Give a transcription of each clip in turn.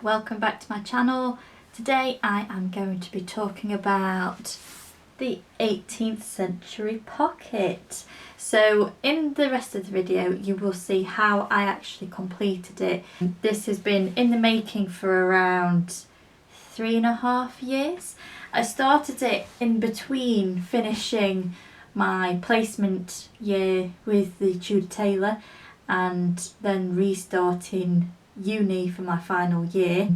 welcome back to my channel. Today I am going to be talking about the 18th century pocket. So in the rest of the video you will see how I actually completed it. This has been in the making for around 3.5 years. I started it in between finishing my placement year with the Tudor tailor and then restarting uni for my final year.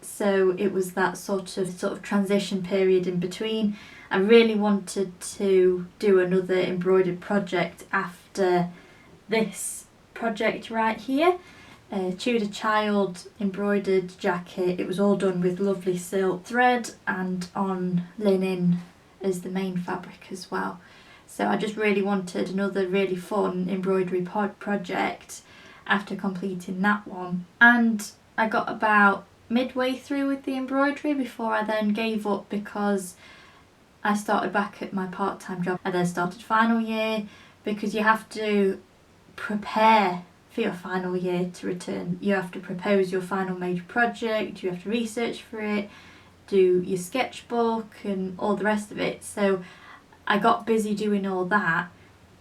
So it was that sort of transition period in between. I really wanted to do another embroidered project after this project right here. Tudor child embroidered jacket. It was all done with lovely silk thread and on linen as the main fabric as well. So I just really wanted another really fun embroidery project after completing that one. And I got about midway through with the embroidery before I then gave up because I started back at my part-time job. I then started final year because you have to prepare for your final year to return. You have to propose your final major project, you have to research for it, do your sketchbook and all the rest of it. So I got busy doing all that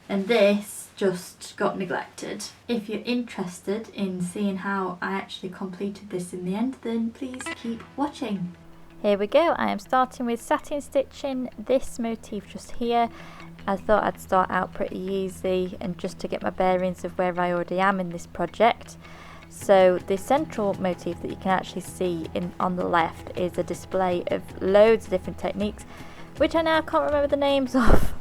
and this just got neglected. If you're interested in seeing how I actually completed this in the end, then please keep watching. Here we go. I am starting with satin stitching this motif just here. I thought I'd start out pretty easy and just to get my bearings of where I already am in this project. So the central motif that you can actually see on the left is a display of loads of different techniques, which I now can't remember the names of.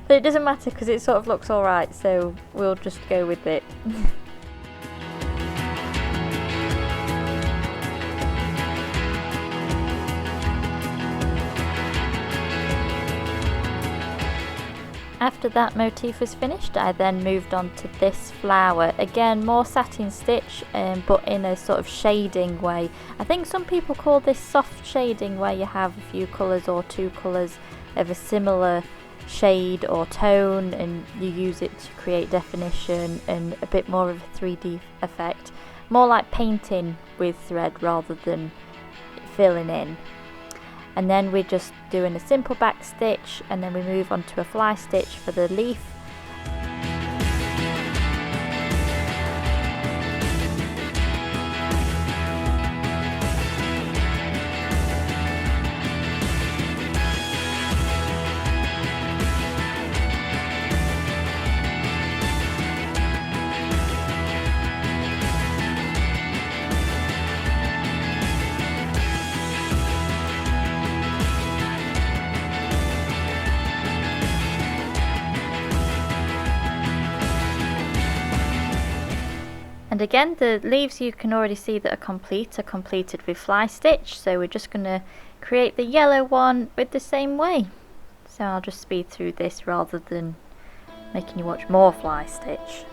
But it doesn't matter because it sort of looks alright, so we'll just go with it. After that motif was finished, I then moved on to this flower. Again, more satin stitch, but in a sort of shading way. I think some people call this soft shading, where you have a few colours or two colours of a similar shade or tone and you use it to create definition and a bit more of a 3D effect. More like painting with thread rather than filling in. And then we're just doing a simple back stitch and then we move on to a fly stitch for the leaf. And again, the leaves you can already see that are completed with fly stitch, so we're just going to create the yellow one with the same way. So I'll just speed through this rather than making you watch more fly stitch.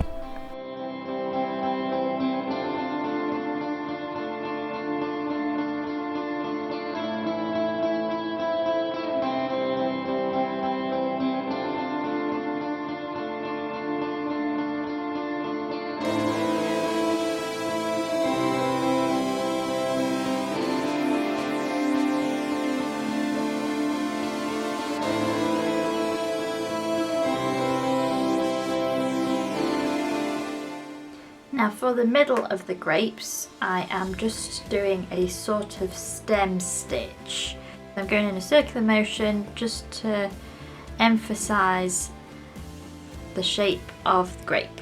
Now for the middle of the grapes, I am just doing a sort of stem stitch. I'm going in a circular motion just to emphasize the shape of the grape.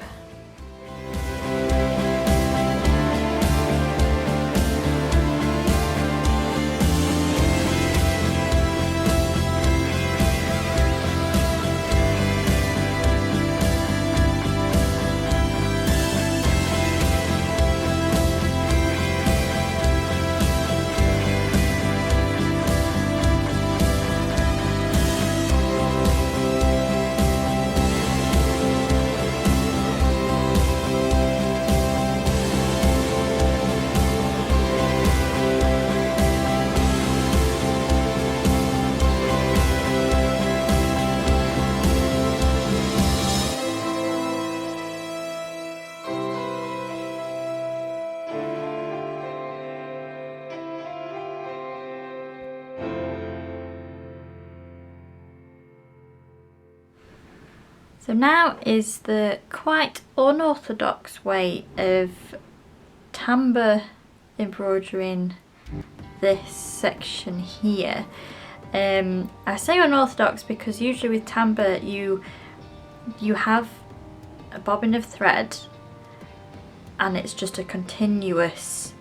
So now is the quite unorthodox way of tambour embroidering this section here. I say unorthodox because usually with tambour you have a bobbin of thread and it's just a continuous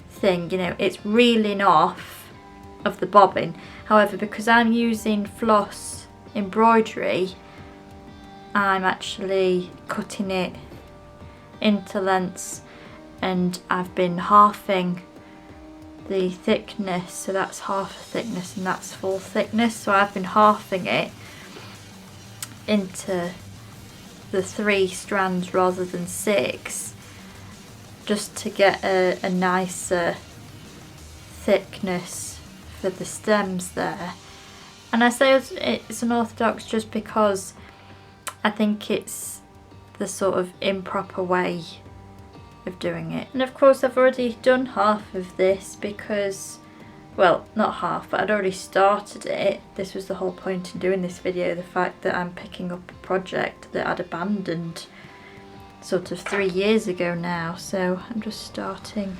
thing, you know, it's reeling off of the bobbin. However, because I'm using floss embroidery, I'm actually cutting it into lengths, and I've been halving the thickness, so that's half a thickness and that's full thickness, so I've been halving it into the 3 strands rather than 6, just to get a nicer thickness for the stems there. And I say it's unorthodox just because I think it's the sort of improper way of doing it. And of course I've already done half of this because, well, not half, but I'd already started it. This was the whole point in doing this video, the fact that I'm picking up a project that I'd abandoned sort of 3 years ago now. So I'm just starting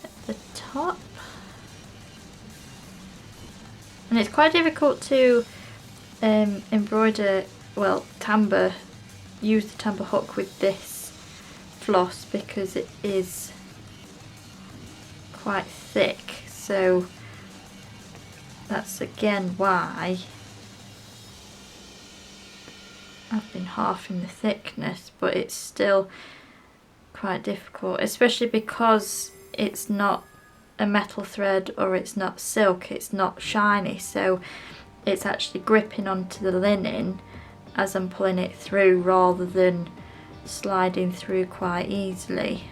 at the top. And it's quite difficult to embroider, well, tambour, use the tambour hook with this floss because it is quite thick, so that's again why I've been halving the thickness, but it's still quite difficult, especially because it's not a metal thread or it's not silk, it's not shiny, so it's actually gripping onto the linen as I'm pulling it through rather than sliding through quite easily.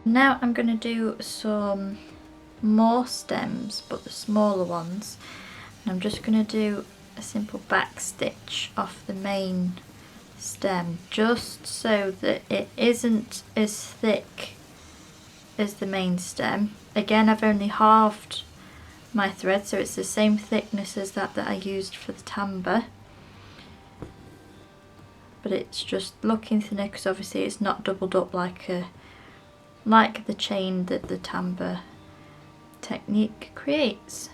Now I'm going to do some more stems, but the smaller ones, and I'm just going to do a simple back stitch off the main stem just so that it isn't as thick as the main stem. Again, I've only halved my thread, so it's the same thickness as that I used for the tambour, but it's just looking thinner because obviously it's not doubled up like the chain that the tambour technique creates.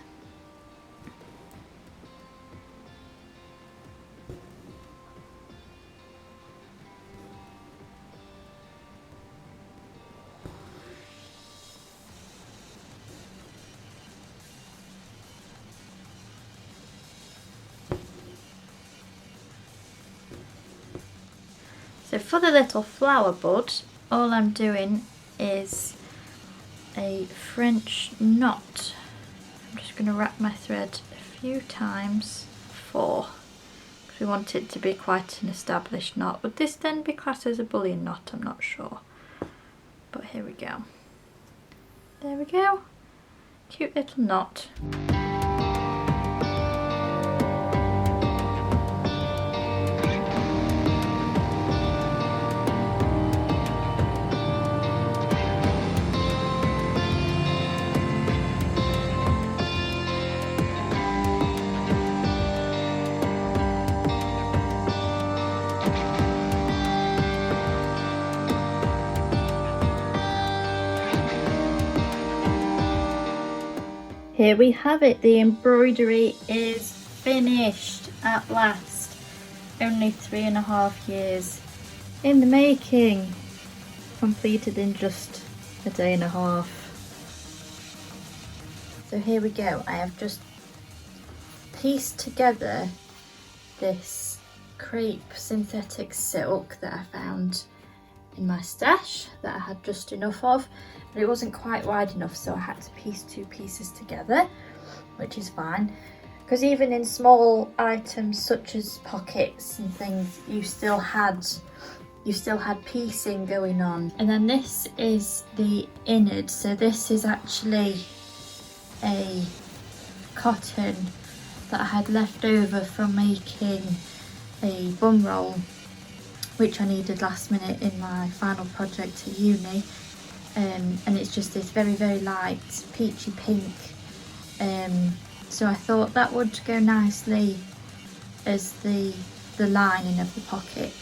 So for the little flower bud, all I'm doing is a French knot. I'm just going to wrap my thread a few times, 4, because we want it to be quite an established knot. Would this then be classed as a bullion knot? I'm not sure, but here we go. There we go, cute little knot. Here we have it, the embroidery is finished at last. Only 3.5 years in the making, completed in just a day and a half. So here we go, I have just pieced together this crepe synthetic silk that I found in my stash that I had just enough of, but it wasn't quite wide enough, so I had to piece 2 pieces together, which is fine, because even in small items such as pockets and things, you still had piecing going on. And then this is the innard, so this is actually a cotton that I had left over from making a bum roll, which I needed last minute in my final project at uni. And it's just this very, very light peachy pink. So I thought that would go nicely as the lining of the pocket.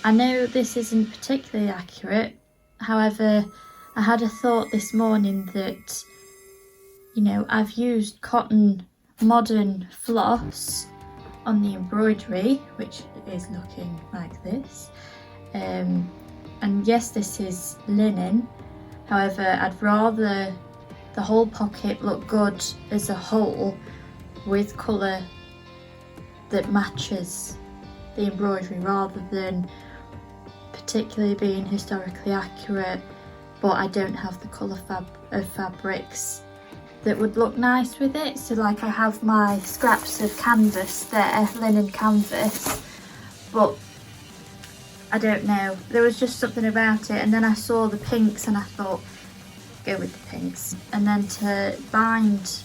I know this isn't particularly accurate, however, I had a thought this morning that, you know, I've used cotton modern floss on the embroidery, which is looking like this. And yes, this is linen, however, I'd rather the whole pocket look good as a whole with colour that matches the embroidery rather than particularly being historically accurate, but I don't have the colour of fabrics that would look nice with it. So like I have my scraps of canvas there, linen canvas, but I don't know, there was just something about it, and then I saw the pinks and I thought, go with the pinks. And then to bind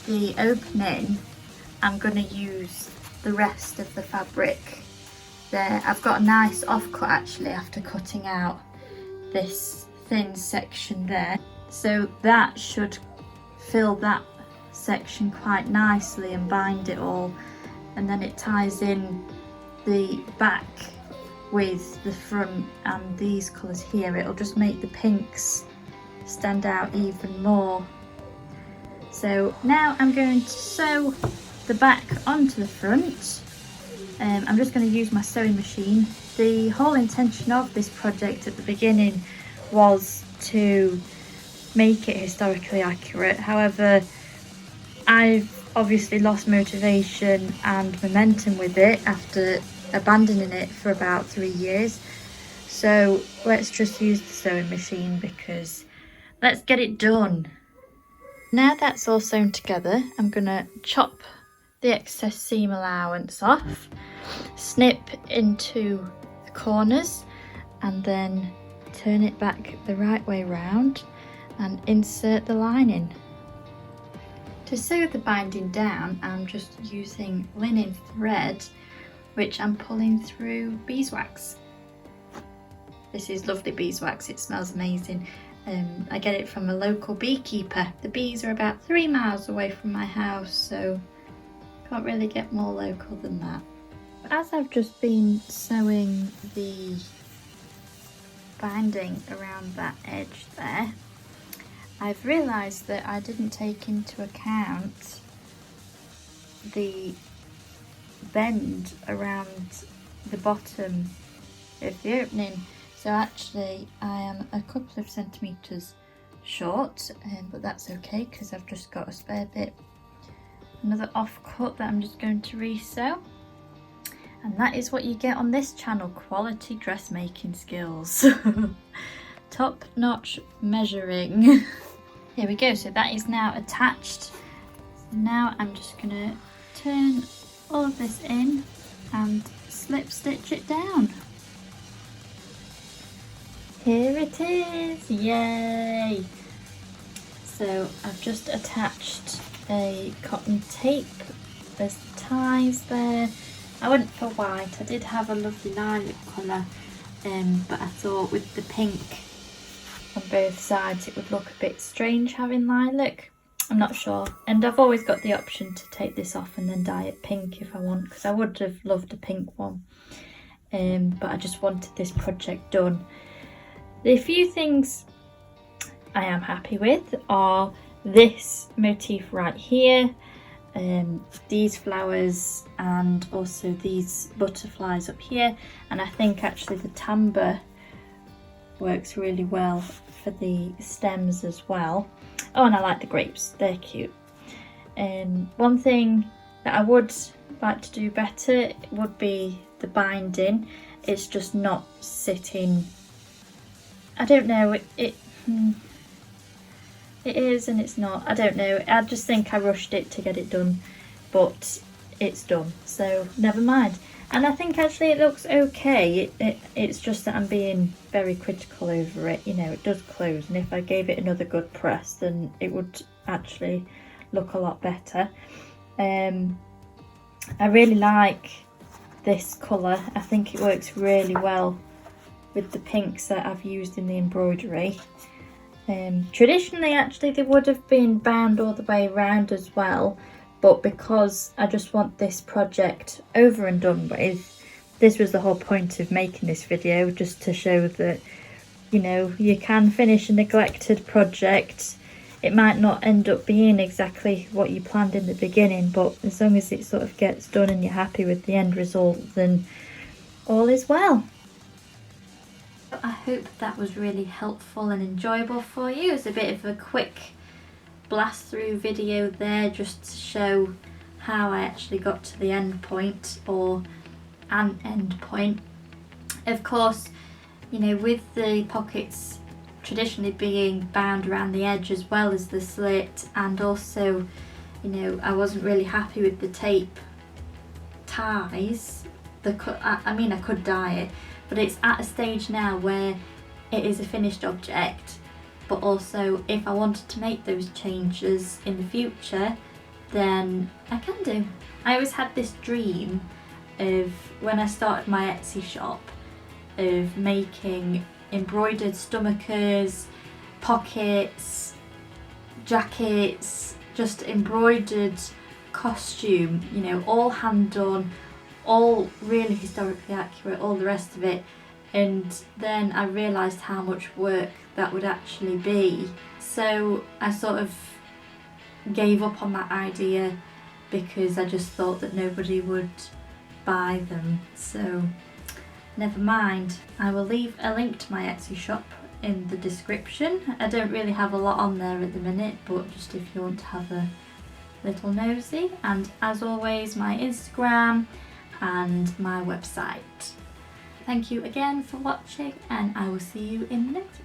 the opening, I'm going to use the rest of the fabric there. I've got a nice offcut actually after cutting out this thin section there, so that should fill that section quite nicely and bind it all, and then it ties in the back with the front and these colours here. It'll just make the pinks stand out even more. So now I'm going to sew the back onto the front. I'm just going to use my sewing machine. The whole intention of this project at the beginning was to make it historically accurate, however I've obviously lost motivation and momentum with it after abandoning it for about 3 years, so let's just use the sewing machine because let's get it done. Now that's all sewn together, I'm going to chop the excess seam allowance off, snip into the corners and then turn it back the right way round and insert the lining. To sew the binding down, I'm just using linen thread, which I'm pulling through beeswax. This is lovely beeswax, it smells amazing. I get it from a local beekeeper. The bees are about 3 miles away from my house, so can't really get more local than that. As I've just been sewing the binding around that edge there, I've realised that I didn't take into account the bend around the bottom of the opening. So actually I am a couple of centimetres short, but that's okay because I've just got a spare bit. Another offcut that I'm just going to resew. And that is what you get on this channel, quality dressmaking skills. Top-notch measuring. Here we go, so that is now attached. So now I'm just gonna turn all of this in and slip stitch it down. Here it is, yay! So I've just attached a cotton tape. There's the ties there. I went for white. I did have a lovely lilac colour, but I thought with the pink on both sides it would look a bit strange having lilac. I'm not sure, and I've always got the option to take this off and then dye it pink if I want, because I would have loved a pink one, but I just wanted this project done. The few things I am happy with are this motif right here, these flowers, and also these butterflies up here, and I think actually the tambour works really well for the stems as well. Oh, and I like the grapes, they're cute. One thing that I would like to do better would be the binding. It's just not sitting, I don't know, it is and it's not, I don't know. I just think I rushed it to get it done, but it's done, so never mind. And I think actually it looks okay. It's just that I'm being very critical over it. You know, it does close, and if I gave it another good press then it would actually look a lot better. I really like this colour. I think it works really well with the pinks that I've used in the embroidery. Traditionally actually they would have been bound all the way around as well, but because I just want this project over and done with, this was the whole point of making this video, just to show that, you know, you can finish a neglected project. It might not end up being exactly what you planned in the beginning, but as long as it sort of gets done and you're happy with the end result, then all is well. I hope that was really helpful and enjoyable for you. It's a bit of a quick blast through video there, just to show how I actually got to the end point, or an end point. Of course, you know, with the pockets traditionally being bound around the edge as well as the slit, and also, you know, I wasn't really happy with the tape ties. I mean, I could dye it, but it's at a stage now where it is a finished object, but also if I wanted to make those changes in the future, then I can do. I always had this dream of, when I started my Etsy shop, of making embroidered stomachers, pockets, jackets, just embroidered costume, you know, all hand done, all really historically accurate, all the rest of it. And then I realised how much work that would actually be, so I sort of gave up on that idea because I just thought that nobody would buy them. So never mind. I will leave a link to my Etsy shop in the description. I don't really have a lot on there at the minute, but just if you want to have a little nosy. And as always, my Instagram and my website. Thank you again for watching, and I will see you in the next video.